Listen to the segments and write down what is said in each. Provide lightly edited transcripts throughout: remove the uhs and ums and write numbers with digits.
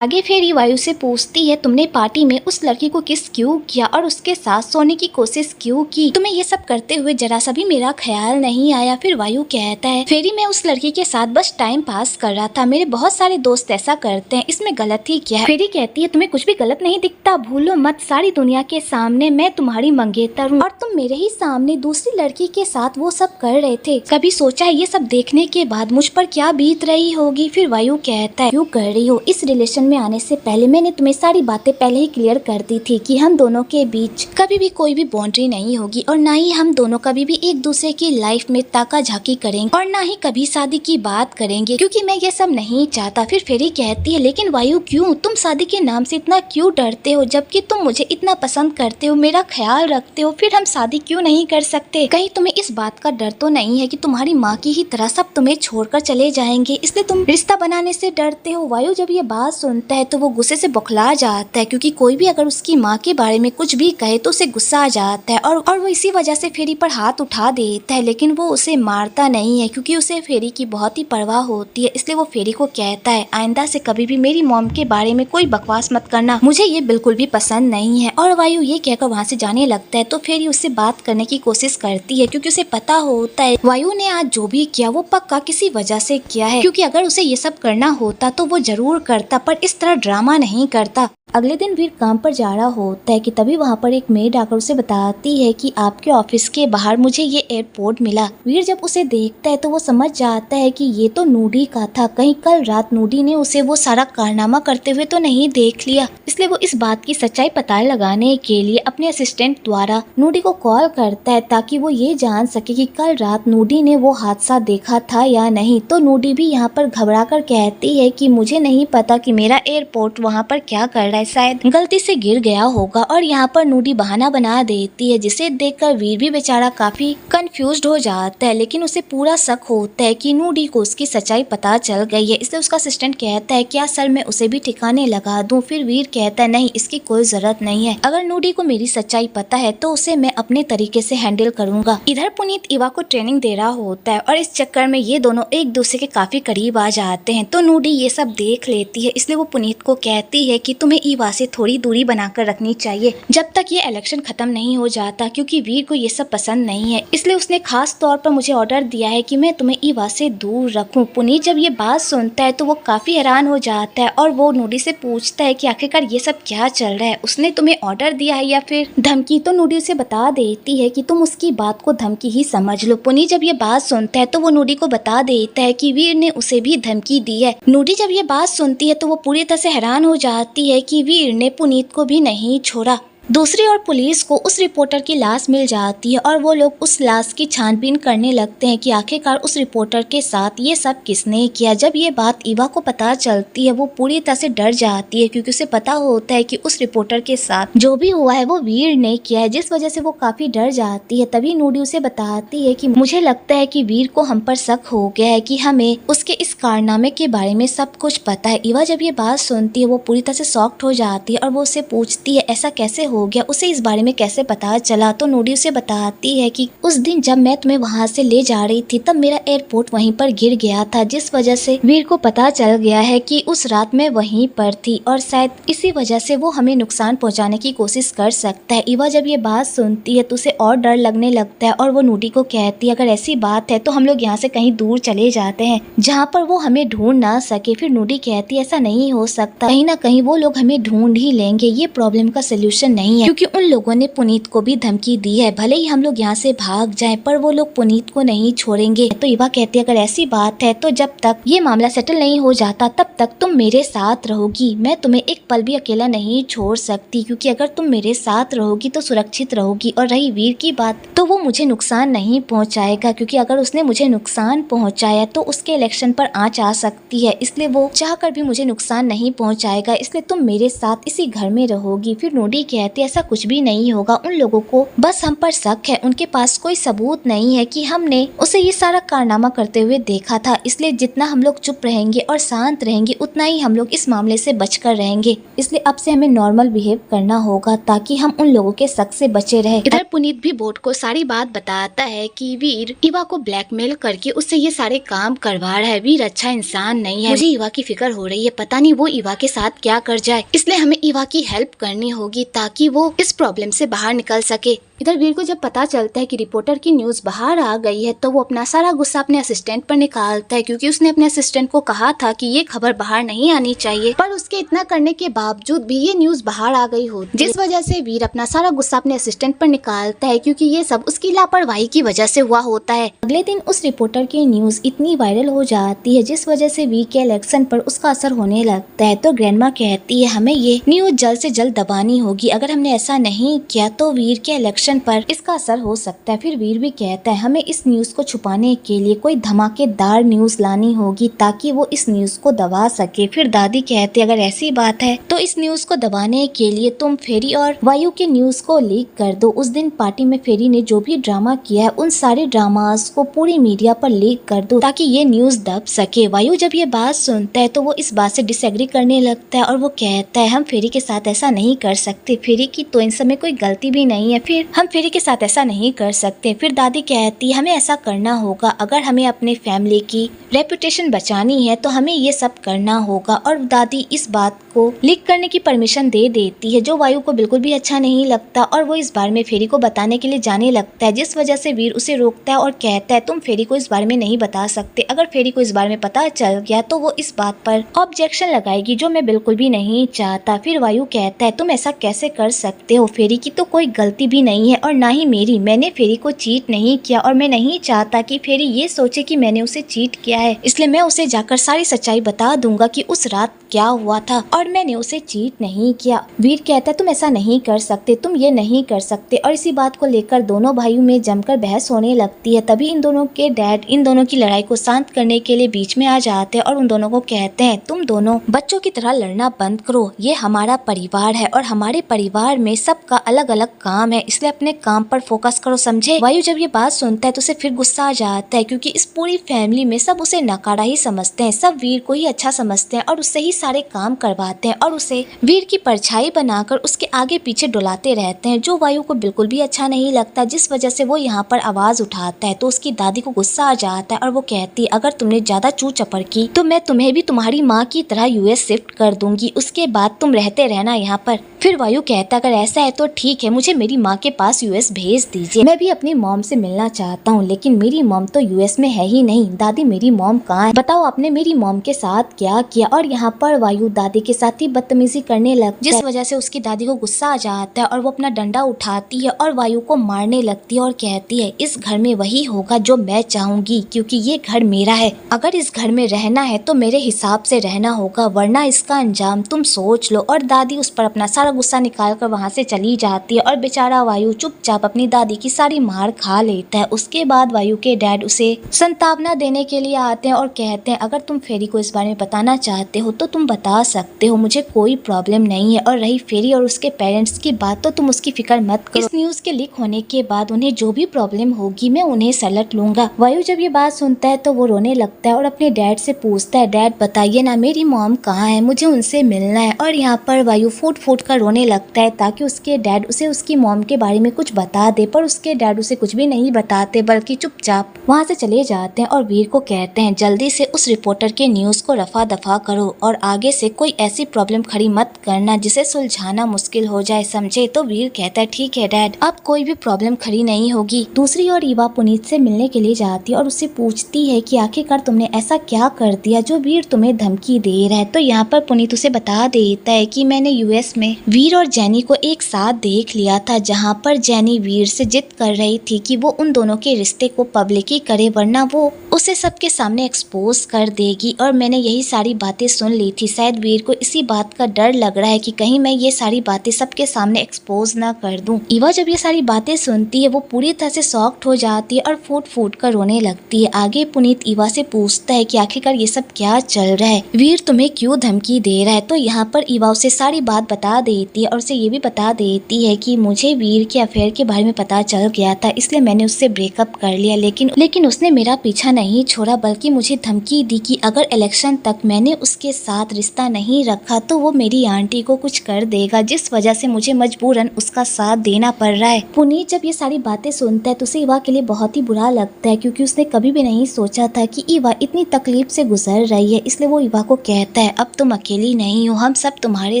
आगे फिर वायु से पूछती है, तुमने पार्टी में उस लड़की को किस क्यों किया और उसके साथ सोने की कोशिश क्यों की? तुम्हें ये सब करते हुए जरा सा भी मेरा ख्याल नहीं आया। फिर वायु कहता है, फेरी मैं उस लड़की के साथ बस टाइम पास कर रहा था, मेरे बहुत सारे दोस्त ऐसा करते हैं, इसमें गलत ही क्या है? फेरी कहती है, तुम्हें कुछ भी गलत नहीं दिखता, भूलो मत सारी दुनिया के सामने मैं तुम्हारी मंगेतर हूँ और तुम मेरे ही सामने दूसरी लड़की के साथ वो सब कर रहे थे। कभी सोचा है ये सब देखने के बाद मुझ पर क्या बीत रही होगी? फिर वायु कहता है, क्यों कर रही हो? इस रिलेशन में आने से पहले मैंने तुम्हें सारी बातें पहले ही क्लियर कर दी थी कि हम दोनों के बीच कभी भी कोई भी बाउंड्री नहीं होगी और ना ही हम दोनों कभी भी एक दूसरे की लाइफ में ताका झाकी करेंगे और ना ही कभी शादी की बात करेंगे, क्योंकि मैं ये सब नहीं चाहता। फिर फेरी कहती है, लेकिन वायु क्यों? तुम शादी के नाम से इतना क्यों डरते हो? जबकि तुम मुझे इतना पसंद करते हो, मेरा ख्याल रखते हो, फिर हम शादी क्यों नहीं कर सकते? कहीं तुम्हें इस बात का डर तो नहीं है कि तुम्हारी माँ की ही तरह सब तुम्हें छोड़कर चले जाएंगे, इसलिए तुम रिश्ता बनाने से डरते हो? वायु जब ये बात सुनता है तो वो गुस्से से बौखला जाता है, क्योंकि कोई भी अगर उसकी माँ के बारे में कुछ भी कहे तो उसे गुस्सा आ जाता है और वो इसी वजह से फेरी पर हाथ उठा देता है, लेकिन वो उसे मारता नहीं है क्योंकि उसे फेरी की बहुत ही परवाह होती है। इसलिए वो फेरी को कहता है, आइंदा से कभी भी मेरी मॉम के बारे में कोई बकवास मत करना, मुझे ये बिल्कुल भी पसंद नहीं है। और वायु ये कहकर वहाँ से जाने लगता है तो फेरी उससे बात करने की कोशिश करती है, क्योंकि उसे पता होता है वायु ने आज जो भी किया वो पक्का किसी वजह से किया है, क्योंकि अगर उसे ये सब करना होता तो वो जरूर करता, पर इस तरह ड्रामा नहीं करता। अगले दिन वीर काम पर जा रहा होता है कि तभी वहाँ पर एक मेड आकर उसे बताती है कि आपके ऑफिस के बाहर मुझे ये एयरपोर्ट मिला। वीर जब उसे देखता है तो वो समझ जाता है कि ये तो नूडी का था, कहीं कल रात नूडी ने उसे वो सारा कारनामा करते हुए तो नहीं देख लिया। इसलिए वो इस बात की सच्चाई पता लगाने के लिए अपने असिस्टेंट द्वारा नूडी को कॉल करता है ताकि वो ये जान सके कि कल रात नूडी ने वो हादसा देखा था या नहीं। तो नूडी भी यहाँ पर घबरा कर कहती है कि मुझे नहीं पता कि मेरा एयरपोर्ट वहाँ पर क्या कर रहा है, शायद गलती से गिर गया होगा। और यहाँ पर नूडी बहाना बना देती है, जिसे देखकर वीर भी बेचारा काफी कंफ्यूज्ड हो जाता है, लेकिन उसे पूरा शक होता है कि नूडी को उसकी सच्चाई पता चल गई है। इसलिए उसका असिस्टेंट कहता है, क्या सर मैं उसे भी ठिकाने लगा दूं? फिर वीर कहता है, नहीं इसकी कोई जरूरत नहीं है, अगर नूडी को मेरी सच्चाई पता है तो उसे मैं अपने तरीके से हैंडल करूंगा। इधर पुनीत इवा को ट्रेनिंग दे रहा होता है और इस चक्कर में ये दोनों एक दूसरे के काफी करीब आ जाते हैं। तो नूडी ये सब देख लेती है, इसलिए वो पुनीत को कहती है कि तुम्हें इवा से थोड़ी दूरी बनाकर रखनी चाहिए जब तक ये इलेक्शन खत्म नहीं हो जाता, क्योंकि वीर को ये सब पसंद नहीं है। इसलिए उसने खास तौर पर मुझे ऑर्डर दिया है कि मैं तुम्हें इवा से दूर रखूं। पुनीत जब ये बात सुनता है तो वो काफी हैरान हो जाता है और वो नूडी से पूछता है कि आखिरकार ये सब क्या चल रहा है, उसने तुम्हें ऑर्डर दिया है या फिर धमकी? तो नूडी उसे बता देती है कि तुम उसकी बात को धमकी ही समझ लो। पुनीत जब ये बात सुनता है तो वो नूडी को बता देता है कि वीर ने उसे भी धमकी दी है। नूडी जब ये बात सुनती है तो वो पूरी तरह से हैरान हो जाती है कि वीर ने पुनीत को भी नहीं छोड़ा। दूसरी ओर पुलिस को उस रिपोर्टर की लाश मिल जाती है और वो लोग उस लाश की छानबीन करने लगते हैं कि आखिरकार उस रिपोर्टर के साथ ये सब किसने किया। जब ये बात इवा को पता चलती है वो पूरी तरह से डर जाती है, क्योंकि उसे पता होता है कि उस रिपोर्टर के साथ जो भी हुआ है वो वीर ने किया है, जिस वजह से वो काफी डर जाती है। तभी नूडी उसे बताती है कि मुझे लगता है कि वीर को हम पर शक हो गया है कि हमें उसके इस कारनामे के बारे में सब कुछ पता है। इवा जब ये बात सुनती है वो पूरी तरह से शॉक्ड हो जाती है और वो उससे पूछती है, ऐसा कैसे हो गया, उसे इस बारे में कैसे पता चला? तो नूडी उसे बताती है कि उस दिन जब मैं तुम्हें वहाँ से ले जा रही थी तब मेरा एयरपोर्ट वहीं पर गिर गया था, जिस वजह से वीर को पता चल गया है कि उस रात मैं वहीं पर थी और शायद इसी वजह से वो हमें नुकसान पहुँचाने की कोशिश कर सकता है। इवा जब ये बात सुनती है तो उसे और डर लगने लगता है और वो नूडी को कहती है, अगर ऐसी बात है तो हम लोग यहाँ से कहीं दूर चले जाते हैं जहाँ पर वो हमें ढूंढ ना सके। फिर नूडी कहती है, ऐसा नहीं हो सकता, कहीं ना कहीं वो लोग हमें ढूंढ ही लेंगे, ये प्रॉब्लम का सोल्यूशन नहीं है, क्योंकि उन लोगों ने पुनीत को भी धमकी दी है, भले ही हम लोग यहाँ से भाग जाएं पर वो लोग पुनीत को नहीं छोड़ेंगे। तो इवा कहती है, अगर ऐसी बात है तो जब तक ये मामला सेटल नहीं हो जाता तब तक तुम मेरे साथ रहोगी, मैं तुम्हें एक पल भी अकेला नहीं छोड़ सकती, क्योंकि अगर तुम मेरे साथ रहोगी तो सुरक्षित रहोगी। और रही वीर की बात तो वो मुझे नुकसान नहीं पहुँचाएगा, क्योंकि अगर उसने मुझे नुकसान पहुँचाया तो उसके इलेक्शन पर आँच आ सकती है, इसलिए वो चाह कर भी मुझे नुकसान नहीं पहुँचाएगा, इसलिए तुम मेरे साथ इसी घर में रहोगी। फिर नूडी कहती कहती है ऐसा कुछ भी नहीं होगा, उन लोगों को बस हम पर शक है, उनके पास कोई सबूत नहीं है कि हमने उसे ये सारा कारनामा करते हुए देखा था, इसलिए जितना हम लोग चुप रहेंगे और शांत रहेंगे उतना ही हम लोग इस मामले से बचकर रहेंगे, इसलिए अब से हमें नॉर्मल बिहेव करना होगा ताकि हम उन लोगों के शक से बचे रहे। इधर पुनीत भी बोर्ड को सारी बात बताता है कि वीर इवा को ब्लैकमेल करके उससे ये सारे काम करवा रहा है, वीर अच्छा इंसान नहीं है, मुझे इवा की फिक्र हो रही है, पता नहीं वो इवा के साथ क्या कर जाए, इसलिए हमें इवा की हेल्प करनी होगी ताकि वो इस प्रॉब्लम से बाहर निकल सके। इधर वीर को जब पता चलता है कि रिपोर्टर की न्यूज बाहर आ गई है तो वो अपना सारा गुस्सा अपने असिस्टेंट पर निकालता है, क्योंकि उसने अपने असिस्टेंट को कहा था कि ये खबर बाहर नहीं आनी चाहिए, पर उसके इतना करने के बावजूद भी ये न्यूज बाहर आ गई होती, जिस वजह से वीर अपना सारा गुस्सा अपने असिस्टेंट पर निकालता है, क्योंकि ये सब उसकी लापरवाही की वजह से हुआ होता है। अगले दिन उस रिपोर्टर की न्यूज इतनी वायरल हो जाती है जिस वजह से वीर के इलेक्शन पर उसका असर होने लगता है, तो ग्रैंडमा कहती है हमें ये न्यूज जल्द से जल्द दबानी होगी, अगर हमने ऐसा नहीं किया तो वीर के इलेक्शन पर इसका हो सकता है। फिर वीर भी कहता है हमें इस न्यूज को छुपाने के लिए कोई धमाकेदार न्यूज लानी होगी ताकि वो इस न्यूज को दबा सके। फिर दादी कहती है अगर ऐसी बात है तो इस न्यूज को दबाने के लिए तुम फेरी और वायु के न्यूज को लीक कर दो। उस दिन पार्टी में फेरी ने जो भी ड्रामा किया है उन सारे ड्रामास को पूरी मीडिया पर लीक कर दो ताकि ये न्यूज दब सके। वायु जब ये बात सुनता है तो वो इस बात से डिसएग्री करने लगता है और वो कहता है हम फेरी के साथ ऐसा नहीं कर सकते, फेरी की तो इन समय कोई गलती भी नहीं है, फिर हम फेरी के साथ ऐसा नहीं कर सकते। फिर दादी कहती हमें ऐसा करना होगा, अगर हमें अपने फैमिली की रेपुटेशन बचानी है तो हमें ये सब करना होगा, और दादी इस बात को लीक करने की परमिशन दे देती है जो वायु को बिल्कुल भी अच्छा नहीं लगता, और वो इस बारे में फेरी को बताने के लिए जाने लगता है, जिस वजह से वीर उसे रोकता है और कहता है तुम फेरी को इस बारे में नहीं बता सकते, अगर फेरी को इस बारे में पता चल गया तो वो इस बात पर ऑब्जेक्शन लगाएगी जो मैं बिल्कुल भी नहीं चाहता। फिर वायु कहता है तुम ऐसा कैसे कर सकते हो, फेरी की तो कोई गलती भी नहीं है और ना ही मेरी, मैंने फेरी को चीट नहीं किया और मैं नहीं चाहता कि फेरी ये सोचे कि मैंने उसे चीट किया है, इसलिए मैं उसे जाकर सारी सच्चाई बता दूंगा कि उस रात क्या हुआ था और मैंने उसे चीट नहीं किया। वीर कहता है तुम ऐसा नहीं कर सकते, तुम ये नहीं कर सकते, और इसी बात को लेकर दोनों भाइयों में जमकर बहस होने लगती है। तभी इन दोनों के डैड इन दोनों की लड़ाई को शांत करने के लिए बीच में आ जाते हैं और उन दोनों को कहते हैं तुम दोनों बच्चों की तरह लड़ना बंद करो, ये हमारा परिवार है और हमारे परिवार में सबका अलग अलग काम है, इसलिए अपने काम पर फोकस करो, समझे। वायु जब ये बात सुनता है तो उसे फिर गुस्सा आ जाता है, क्योंकि इस पूरी फैमिली में सब उसे नकारा ही समझते हैं, सब वीर को ही अच्छा समझते हैं और उससे ही सारे काम करवाते हैं और उसे वीर की परछाई बनाकर उसके आगे पीछे डुलाते रहते हैं, जो वायु को बिल्कुल भी अच्छा नहीं लगता, जिस वजह से वो यहाँ पर आवाज उठाता है। तो उसकी दादी को गुस्सा आ जाता है और वो कहती है अगर तुमने ज्यादा चू चपड़ की तो मैं तुम्हें भी तुम्हारी माँ की तरह यूएस शिफ्ट कर दूंगी, उसके बाद तुम रहते रहना यहाँ पर। फिर वायु कहता अगर ऐसा है तो ठीक है, मुझे मेरी माँ के पास यूएस भेज दीजिए, मैं भी अपनी मॉम से मिलना चाहता हूँ, लेकिन मेरी मॉम तो यूएस में है ही नहीं। दादी मेरी मॉम कहाँ है, बताओ आपने मेरी मॉम के साथ क्या किया। और यहाँ पर वायु दादी के साथ ही बदतमीजी करने लगता है, जिस वजह से उसकी दादी को गुस्सा आ जाता है और वो अपना डंडा उठाती है और वायु को मारने लगती है और कहती है इस घर में वही होगा जो मैं चाहूंगी, क्योंकि ये घर मेरा है, अगर इस घर में रहना है तो मेरे हिसाब से रहना होगा, वरना इसका अंजाम तुम सोच लो। और दादी उस पर अपना सारा गुस्सा निकाल कर वहाँ से चली जाती है और बेचारा वायु चुपचाप अपनी दादी की सारी मार खा लेता है। उसके बाद वायु के डैड उसे संतावना देने के लिए आते हैं और कहते हैं अगर तुम फेरी को इस बारे में बताना चाहते हो तो तुम बता सकते हो, मुझे कोई प्रॉब्लम नहीं है, और रही फेरी और उसके पेरेंट्स की बात तो तुम उसकी फिक्र मत करो, इस न्यूज के लीक होने के बाद उन्हें जो भी प्रॉब्लम होगी मैं उन्हें सलट लूंगा। वायु जब ये बात सुनता है तो वो रोने लगता है और अपने डैड से पूछता है डैड बताइए ना मेरी मॉम कहाँ है, मुझे उनसे मिलना है। और यहाँ पर वायु फूट फूट कर रोने लगता है ताकि उसके डैड उसे उसकी मॉम के बारे में कुछ बता दे, पर उसके डैड उसे कुछ भी नहीं बताते बल्कि चुपचाप वहाँ से चले जाते हैं और वीर को कहते हैं जल्दी से उस रिपोर्टर के न्यूज को रफा दफा करो और आगे से कोई ऐसी प्रॉब्लम खड़ी मत करना जिसे सुलझाना मुश्किल हो जाए, समझे। तो वीर कहता है ठीक है डैड, अब कोई भी प्रॉब्लम खड़ी नहीं होगी। दूसरी ओर ईवा पुनीत से मिलने के लिए जाती है और उससे पूछती है कि आखिरकार तुमने ऐसा क्या कर दिया जो वीर तुम्हें धमकी दे रहा है। तो यहाँ पर पुनीत उसे बता देता है कि मैंने यूएस में वीर और जेनी को एक साथ देख लिया था, जहाँ पर जेनी वीर से जिद कर रही थी कि वो उन दोनों के रिश्ते को पब्लिक ही करे, वरना वो उसे सबके सामने एक्सपोज कर देगी। और मैंने यही सारी बातें सुन ली थी। शायद वीर को इसी बात का डर लग रहा है कि कहीं मैं ये सारी बातें सबके सामने एक्सपोज ना कर दूं। ईवा जब ये सारी बातें सुनती है वो पूरी तरह से शॉक्ड हो जाती है और फूट फूट कर रोने लगती है। आगे पुनीत ईवा से पूछता है कि आखिरकार ये सब क्या चल रहा है, वीर तुम्हें क्यों धमकी दे रहा है। तो यहाँ पर ईवा उसे सारी बात बता देती है और उसे ये भी बता देती है कि मुझे वीर के अफेयर के बारे में पता चल गया था, इसलिए मैंने उससे ब्रेकअप कर लिया। लेकिन उसने मेरा पीछा नहीं छोड़ा, बल्कि मुझे धमकी दी कि अगर इलेक्शन तक मैंने उसके साथ रिश्ता नहीं रखा तो वो मेरी आंटी को कुछ कर देगा, जिस वजह से मुझे मजबूरन उसका साथ देना पड़ रहा है। पुनीत जब ये सारी बातें सुनता है तो उसे ईवा के लिए बहुत ही बुरा लगता है, क्योंकि उसने कभी भी नहीं सोचा था कि ईवा इतनी तकलीफ से गुजर रही है। इसलिए वो ईवा को कहता है अब तुम अकेली नहीं हो, हम सब तुम्हारे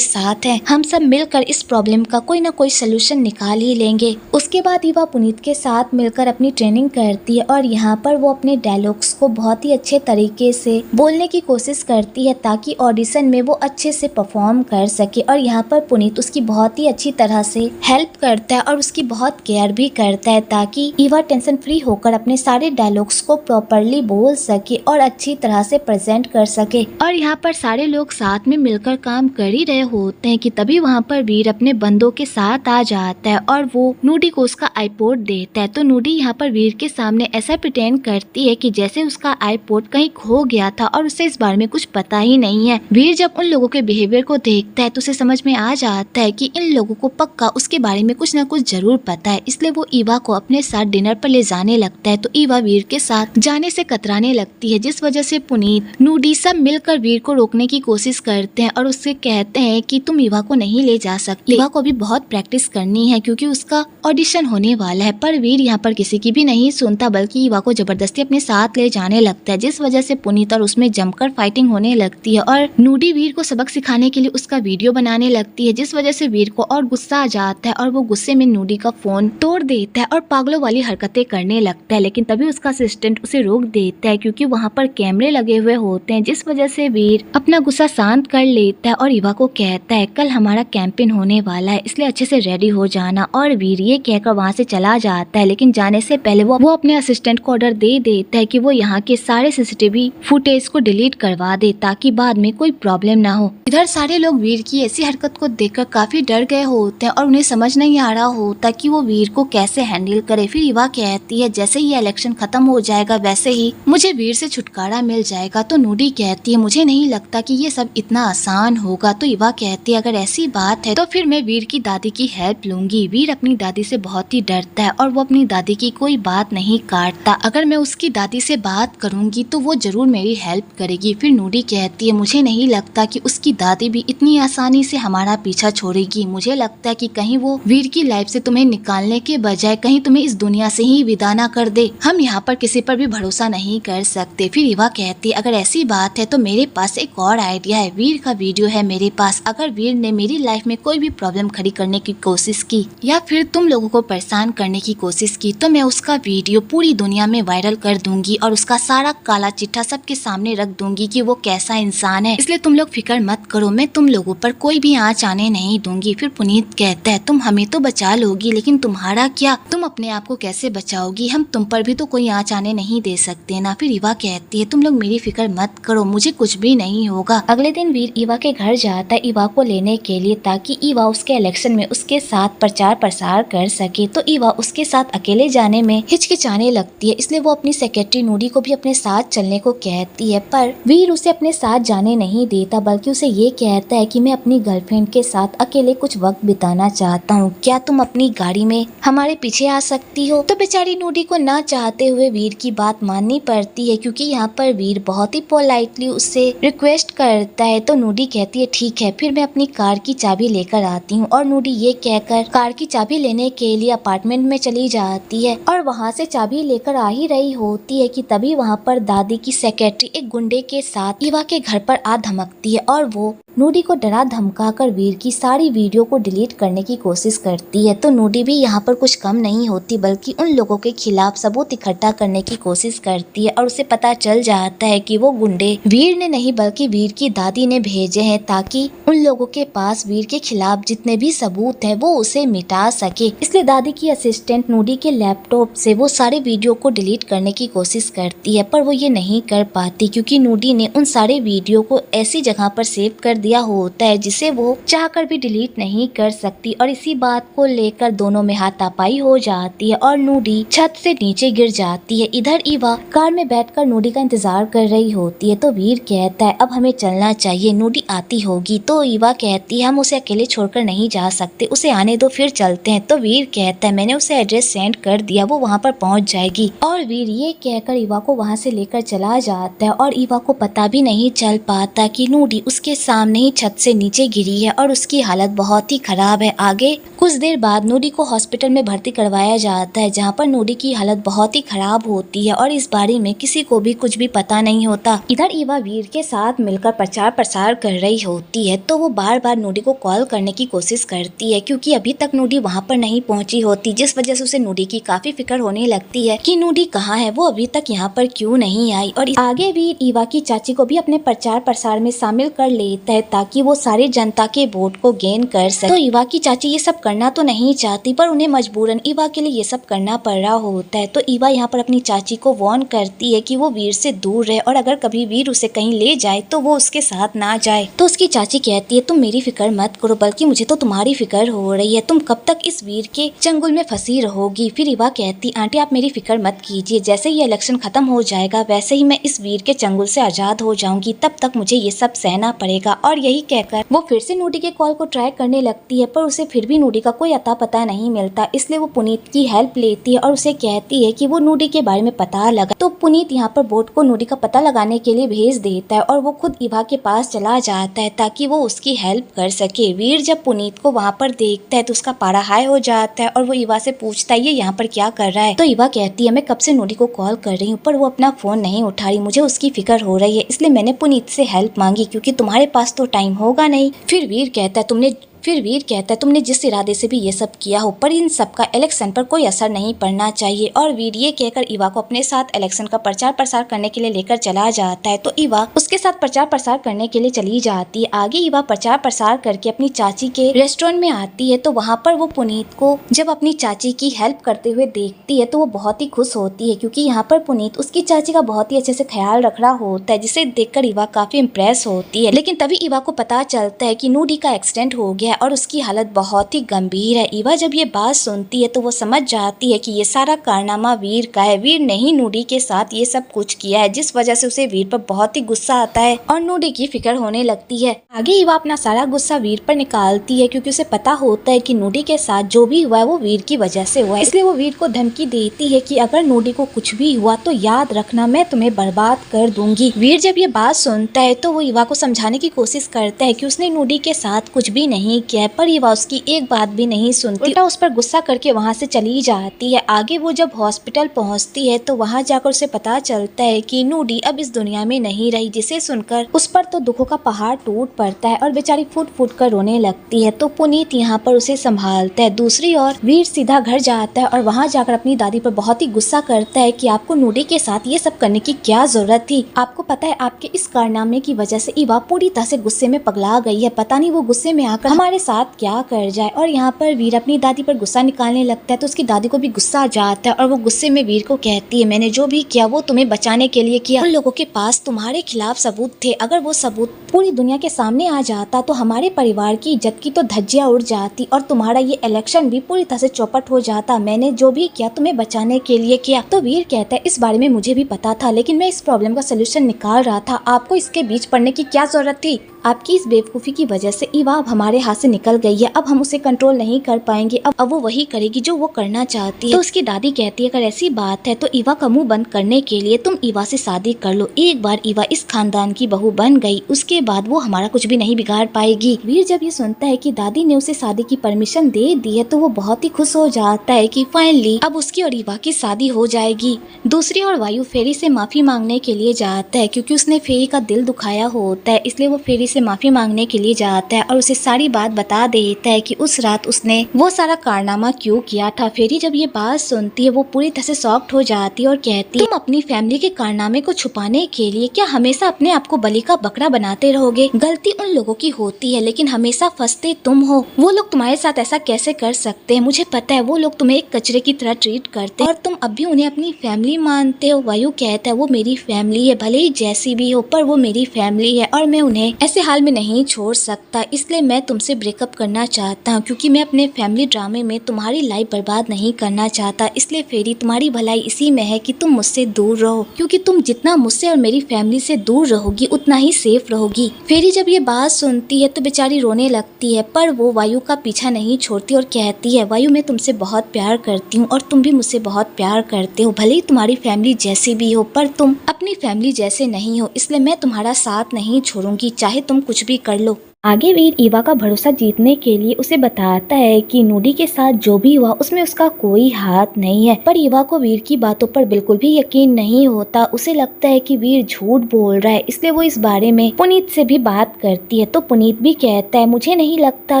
साथ हैं, हम सब मिलकर इस प्रॉब्लम का कोई ना कोई सोल्यूशन निकाल ही लेंगे। उसके बाद ईवा पुनीत के साथ मिलकर अपनी ट्रेनिंग करती है और यहाँ पर वो अपने डायलॉग्स को बहुत ही अच्छे तरीके से बोलने की कोशिश करती है ताकि ऑडिशन में वो अच्छे से परफॉर्म कर सके। और यहाँ पर पुनीत उसकी बहुत ही अच्छी तरह से हेल्प करता है और उसकी बहुत केयर भी करता है ताकि ईवा टेंशन फ्री होकर अपने सारे डायलॉग्स को प्रॉपरली बोल सके और अच्छी तरह से प्रेजेंट कर सके। और यहाँ पर सारे लोग साथ में मिलकर काम कर ही रहे होते हैं कि तभी वहाँ पर वीर अपने बंदों के साथ आ जाता है और वो नूडी को उसका आईपॉड देता है। तो नूडी यहाँ पर वीर के सामने ऐसा प्रिटेंड करती है कि जैसे उसका आईपॉड कहीं खो गया था और उसे इस बारे में कुछ पता ही नहीं है। वीर जब उन लोगों के बिहेवियर को देखता है तो उसे समझ में आ जाता है कि इन लोगों को पक्का उसके बारे में कुछ न कुछ जरूर पता है, इसलिए वो ईवा को अपने साथ डिनर पर ले जाने लगता है। तो ईवा वीर के साथ जाने से कतराने लगती है, जिस वजह से पुनीत नूडी सब मिलकर वीर को रोकने की कोशिश करते हैं और उससे कहते हैं कि तुम ईवा को नहीं ले जा सकते, ईवा को भी बहुत प्रैक्टिस करनी है क्योंकि उसका ऑडिशन होने वाला है। पर वीर यहाँ पर किसी की भी नहीं सुनता, बल्कि ईवा को जबरदस्ती अपने साथ ले जाने लगता है, जिस वजह से पुनीत और उसमें जमकर फाइटिंग होने लगती है और नूडी वीर को सबक सिखाने के लिए उसका वीडियो बनाने लगती है, जिस वजह से वीर को और गुस्सा आ जाता है और वो गुस्से में नूडी का फोन तोड़ देता है और पागलों वाली हरकतें करने लगता है। लेकिन तभी उसका असिस्टेंट उसे रोक देता है क्योंकि वहाँ पर कैमरे लगे हुए होते हैं, जिस वजह से वीर अपना गुस्सा शांत कर लेता है और ईवा को कहता है कल हमारा कैंपेन होने वाला है, इसलिए अच्छे से रेडी हो जाना। और वीर ये कहकर वहाँ से चला जाता है, लेकिन जाने से पहले वो अपने असिस्टेंट को ऑर्डर दे देता है कि वो यहाँ के सारे सीसीटीवी फुटेज को डिलीट करवा दे ताकि बाद में कोई प्रॉब्लम ना हो। इधर सारे लोग वीर की ऐसी हरकत को देखकर काफी डर गए होते हैं और उन्हें समझ नहीं आ रहा होता कि वो वीर को कैसे हैंडल करे। फिर ईवा कहती है जैसे ही इलेक्शन खत्म हो जाएगा वैसे ही मुझे वीर से छुटकारा मिल जाएगा। तो नूडी कहती है मुझे नहीं लगता कि ये सब इतना आसान होगा। तो ईवा कहती है अगर ऐसी बात है तो फिर मैं वीर की दादी की हेल्प लूंगी। वीर अपनी दादी से बहुत ही डरता है और वो अपनी दादी की कोई बात नहीं काटता। अगर मैं उसकी दादी से बात करूंगी तो वो जरूर मेरी हेल्प करेगी। फिर नूडी कहती है मुझे नहीं लगता कि उसकी दादी भी इतनी आसानी से हमारा पीछा छोड़ेगी। मुझे लगता है कि कहीं वो वीर की लाइफ से तुम्हें निकालने के बजाय कहीं तुम्हें इस दुनिया से ही विदा ना कर दे। हम यहाँ पर किसी पर भी भरोसा नहीं कर सकते। फिर ईवा कहती है अगर ऐसी बात है तो मेरे पास एक और आइडिया है। वीर का वीडियो है मेरे पास। अगर वीर ने मेरी लाइफ में कोई भी प्रॉब्लम खड़ी करने की कोशिश की या फिर तुम लोगों को परेशान करने की कोशिश की तो मैं उसका वीडियो पूरी दुनिया में वायरल कर दूंगी और उसका सारा काला चिट्ठा सबके सामने रख दूंगी कि वो कैसा इंसान है। इसलिए तुम लोग फिक्र मत करो, मैं तुम लोगों पर कोई भी आँच आने नहीं दूंगी। फिर पुनीत कहता है तुम हमें तो बचा लोगी, लेकिन तुम्हारा क्या, तुम अपने आप को कैसे बचाओगी? हम तुम पर भी तो कोई आँच आने नहीं दे सकते ना। फिर ईवा कहती है तुम लोग मेरी फिक्र मत करो, मुझे कुछ भी नहीं होगा। अगले दिन वीर ईवा के घर जाता है ईवा को लेने के लिए ताकि ईवा उसके इलेक्शन में उसके साथ प्रचार प्रसार कर सके। तो ईवा उसके साथ अकेले जाने में हिचकिचाने लगती है, इसलिए वो अपनी सेक्रेटरी नूडी को भी अपने साथ चलने को कहती है। पर वीर उसे अपने साथ जाने नहीं देता, बल्कि उसे ये कहता है कि मैं अपनी गर्लफ्रेंड के साथ अकेले कुछ वक्त बिताना चाहता हूँ, क्या तुम अपनी गाड़ी में हमारे पीछे आ सकती हो? तो बेचारी नूडी को ना चाहते हुए वीर की बात माननी पड़ती है, क्योंकि यहाँ पर वीर बहुत ही पोलाइटली उससे रिक्वेस्ट करता है। तो नूडी कहती है ठीक है, फिर मैं अपनी कार की चाबी लेकर आती हूँ। और नूडी ये कहकर कार की चाबी लेने के लिए अपार्टमेंट में चली जाती है और वहाँ से चाबी लेकर आ ही रही होती है कि तभी वहाँ पर दादी की सेक्रेटरी एक गुंडे के साथ ईवा के घर पर आ धमकती है और वो नूडी को डरा धमका कर वीर की सारी वीडियो को डिलीट करने की कोशिश करती है। तो नूडी भी यहाँ पर कुछ कम नहीं होती, बल्कि उन लोगों के खिलाफ सबूत इकट्ठा करने की कोशिश करती है और उसे पता चल जाता है कि वो गुंडे वीर ने नहीं बल्कि वीर की दादी ने भेजे हैं, ताकि उन लोगों के पास वीर के खिलाफ जितने भी सबूत हैं वो उसे मिटा सके। इसलिए दादी की असिस्टेंट नूडी के लैपटॉप से वो सारे वीडियो को डिलीट करने की कोशिश करती है, पर वो ये नहीं कर पाती क्योंकि नूडी ने उन सारे वीडियो को ऐसी जगह पर सेव कर दिया होता है जिसे वो चाहकर भी डिलीट नहीं कर सकती। और इसी बात को लेकर दोनों में हाथापाई हो जाती है और नूडी छत से नीचे गिर जाती है। इधर ईवा कार में बैठकर नूडी का इंतजार कर रही होती है। तो वीर कहता है अब हमें चलना चाहिए, नूडी आती होगी। तो ईवा कहती है हम उसे अकेले छोड़कर नहीं जा सकते, उसे आने दो फिर चलते हैं। तो वीर कहता है मैंने उसे एड्रेस सेंड कर दिया, वो वहाँ पर पहुँच जाएगी। और वीर ये कहकर ईवा को वहाँ से लेकर चला जाता है और ईवा को पता भी नहीं चल पाता कि नूडी उसके सामने ही छत से नीचे गिरी है और उसकी हालत बहुत ही खराब है। आगे कुछ देर बाद नूडी को हॉस्पिटल में भर्ती करवाया जाता है, जहाँ पर नूडी की हालत बहुत ही खराब होती है और इस बारे में किसी को भी कुछ भी पता नहीं होता। इधर ईवा वीर के साथ मिलकर प्रचार प्रसार कर रही होती है। तो वो बार बार नूडी को कॉल करने की कोशिश करती है क्योंकि अभी तक नूडी वहाँ पर नहीं पहुँची होती, जिस वजह से उसे नूडी की काफी फिक्र होने लगती है कि नूडी कहाँ है, वो अभी तक यहाँ पर क्यों नहीं आई। और आगे वीर ईवा की चाची को भी अपने प्रचार प्रसार में शामिल कर लेता है ताकि वो सारी जनता के वोट को गेन कर सके। तो ईवा की चाची ये सब करना तो नहीं चाहती, पर उन्हें मजबूरन ईवा के लिए ये सब करना पड़ रहा होता है। तो ईवा यहाँ पर अपनी चाची को वार्न करती है कि वो वीर से दूर रहे और अगर कभी वीर उसे कहीं ले जाए तो वो उसके साथ ना जाए। तो उसकी चाची कहती है तुम मेरी फिक्र मत करो, बल्कि मुझे तो तुम्हारी फिक्र हो रही है, तुम कब तक इस वीर के चंगुल में फंसी रहोगी। फिर ईवा कहती आंटी आप मेरी फिक्र मत कीजिए, जैसे ही इलेक्शन खत्म हो जाएगा वैसे ही मैं इस वीर के चंगुल से आजाद हो जाऊंगी, तब तक मुझे ये सब सहना पड़ेगा। और यही कहकर वो फिर से नूडी के कॉल को ट्राई करने लगती है, पर उसे फिर भी नूडी का कोई अता पता नहीं मिलता। इसलिए वो पुनीत की हेल्प लेती है और उसे कहती है कि वो नूडी के बारे में पता लगा। तो पुनीत यहाँ पर बोट को नूडी का पता लगाने के लिए भेज देता है और वो खुद ईवा के पास चला जाता है ताकि वो उसकी हेल्प कर सके। वीर जब पुनीत को वहाँ पर देखता है तो उसका पारा हाई हो जाता है और वो ईवा से पूछता है ये यहाँ पर क्या कर रहा है। तो ईवा कहती है मैं कब से नूडी को कॉल कर रही हूँ पर वो अपना फोन नहीं उठा रही, मुझे उसकी फिक्र हो रही है, इसलिए मैंने पुनीत से हेल्प मांगी क्योंकि तुम्हारे पास तो टाइम होगा नहीं। फिर वीर कहता है तुमने जिस इरादे से भी ये सब किया हो, पर इन सब का इलेक्शन पर कोई असर नहीं पड़ना चाहिए। और वीर ये कहकर ईवा को अपने साथ इलेक्शन का प्रचार प्रसार करने के लिए लेकर चला जाता है। तो ईवा उसके साथ प्रचार प्रसार करने के लिए चली जाती है। आगे ईवा प्रचार प्रसार करके अपनी चाची के रेस्टोरेंट में आती है। तो वहाँ पर वो पुनीत को जब अपनी चाची की हेल्प करते हुए देखती है तो वो बहुत ही खुश होती है क्योंकि यहाँ पर पुनीत उसकी चाची का बहुत ही अच्छे से ख्याल रख रहा होता है, जिसे देखकर ईवा काफी इम्प्रेस होती है। लेकिन तभी ईवा को पता चलता है कि नूडी का एक्सीडेंट हो गया और उसकी हालत बहुत ही गंभीर है। ईवा जब ये बात सुनती है तो वो समझ जाती है कि ये सारा कारनामा वीर का है, वीर ने ही नूडी के साथ ये सब कुछ किया है, जिस वजह से उसे वीर पर बहुत ही गुस्सा आता है और नूडी की फिक्र होने लगती है। आगे ईवा अपना सारा गुस्सा वीर पर निकालती है क्योंकि उसे पता होता है कि नूडी के साथ जो भी हुआ है वो वीर की वजह से हुआ है, इसलिए वो वीर को धमकी देती है कि अगर नूडी को कुछ भी हुआ तो याद रखना मैं तुम्हें बर्बाद कर दूंगी। वीर जब ये बात सुनता है तो वो ईवा को समझाने की कोशिश करता है कि उसने नूडी के साथ कुछ भी नहीं किया है, पर ईवा उसकी एक बात भी नहीं सुनती, उल्टा उस पर गुस्सा करके वहाँ से चली जाती है। आगे वो जब हॉस्पिटल पहुँचती है तो वहाँ जाकर उसे पता चलता है कि नूडी अब इस दुनिया में नहीं रही, जिसे सुनकर उस पर तो दुखों का पहाड़ टूट पड़ता है और बेचारी फूट फूट कर रोने लगती है। तो पुनीत यहाँ पर उसे संभालता है। दूसरी ओर वीर सीधा घर जाता है और वहाँ जाकर अपनी दादी पर बहुत ही गुस्सा करता है कि आपको नूडी के साथ ये सब करने की क्या जरूरत थी। आपको पता है आपके इस कारनामे की वजह से ईवा पूरी तरह से गुस्से में पगला गई है, पता नहीं वो गुस्से में आकर हमारे साथ क्या कर जाए। और यहाँ पर वीर अपनी दादी पर गुस्सा निकालने लगता है तो उसकी दादी को भी गुस्सा आ जाता है और वो गुस्से में वीर को कहती है मैंने जो भी किया वो तुम्हें बचाने के लिए किया, उन लोगों के पास तुम्हारे खिलाफ सबूत थे, अगर वो सबूत पूरी दुनिया के सामने आ जाता तो हमारे परिवार की इज्जत की तो धज्जियां उड़ जाती और तुम्हारा ये इलेक्शन भी पूरी तरह से चौपट हो जाता। मैंने जो भी किया तुम्हें बचाने के लिए किया। तो वीर कहता है इस बारे में मुझे भी पता था, लेकिन मैं इस प्रॉब्लम का सोल्यूशन निकाल रहा था, आपको इसके बीच पड़ने की क्या जरूरत थी। आपकी इस बेवकूफ़ी की वजह से ईवा अब हमारे हाथ से निकल गई है, अब हम उसे कंट्रोल नहीं कर पाएंगे, अब वो वही करेगी जो वो करना चाहती है। तो उसकी दादी कहती है अगर ऐसी बात है तो ईवा का मुंह बंद करने के लिए तुम ईवा से शादी कर लो, एक बार ईवा इस खानदान की बहू बन गई उसके बाद वो हमारा कुछ भी नहीं बिगाड़ पाएगी। वीर जब ये सुनता है कि दादी ने उसे शादी की परमिशन दे दी है तो वो बहुत ही खुश हो जाता है कि फाइनली अब उसकी और ईवा की शादी हो जाएगी। दूसरी ओर वायु फेरी से माफी मांगने के लिए जाता है क्योंकि उसने फेरी का दिल दुखाया होता है, इसलिए वो फेरी से माफी मांगने के लिए जाता है और उसे सारी बात बता देता है कि उस रात उसने वो सारा कारनामा क्यों किया था। फेरी जब ये बात सुनती है वो पूरी तरह से शॉक्ड हो जाती है और कहती है तुम अपनी फैमिली के कारनामे को छुपाने के लिए क्या हमेशा अपने आप को बलि का बकरा बनाते रहोगे? गलती उन लोगों की होती है लेकिन हमेशा फंसते तुम हो। वो लोग तुम्हारे साथ ऐसा कैसे कर सकते हैं? मुझे पता है वो लोग तुम्हें एक कचरे की तरह ट्रीट करते हैं और तुम अब भी उन्हें अपनी फैमिली मानते हो। वायु कहता है वो मेरी फैमिली है, भले ही जैसी भी हो पर वो मेरी फैमिली है और मैं उन्हें ऐसे हाल में नहीं छोड़ सकता, इसलिए मैं तुमसे ब्रेकअप करना चाहता हूँ क्योंकि मैं अपने फैमिली ड्रामे में तुम्हारी लाइफ बर्बाद नहीं करना चाहता। इसलिए फेरी तुम्हारी भलाई इसी में है कि तुम मुझसे दूर रहो, क्योंकि तुम जितना मुझसे और मेरी फैमिली से दूर रहोगी उतना ही सेफ रहोगी। फेरी जब ये बात सुनती है तो बेचारी रोने लगती है पर वो वायु का पीछा नहीं छोड़ती और कहती है वायु मैं तुमसे बहुत प्यार करती हूँ और तुम भी मुझसे बहुत प्यार करते हो। भले ही तुम्हारी फैमिली जैसी भी हो पर तुम अपनी फैमिली जैसे नहीं हो, इसलिए मैं तुम्हारा साथ नहीं छोड़ूंगी चाहे तुम कुछ भी कर लो। आगे वीर ईवा का भरोसा जीतने के लिए उसे बताता है कि नूडी के साथ जो भी हुआ उसमें उसका कोई हाथ नहीं है, पर ईवा को वीर की बातों पर बिल्कुल भी यकीन नहीं होता। उसे लगता है कि वीर झूठ बोल रहा है, इसलिए वो इस बारे में पुनीत से भी बात करती है। तो पुनीत भी कहता है मुझे नहीं लगता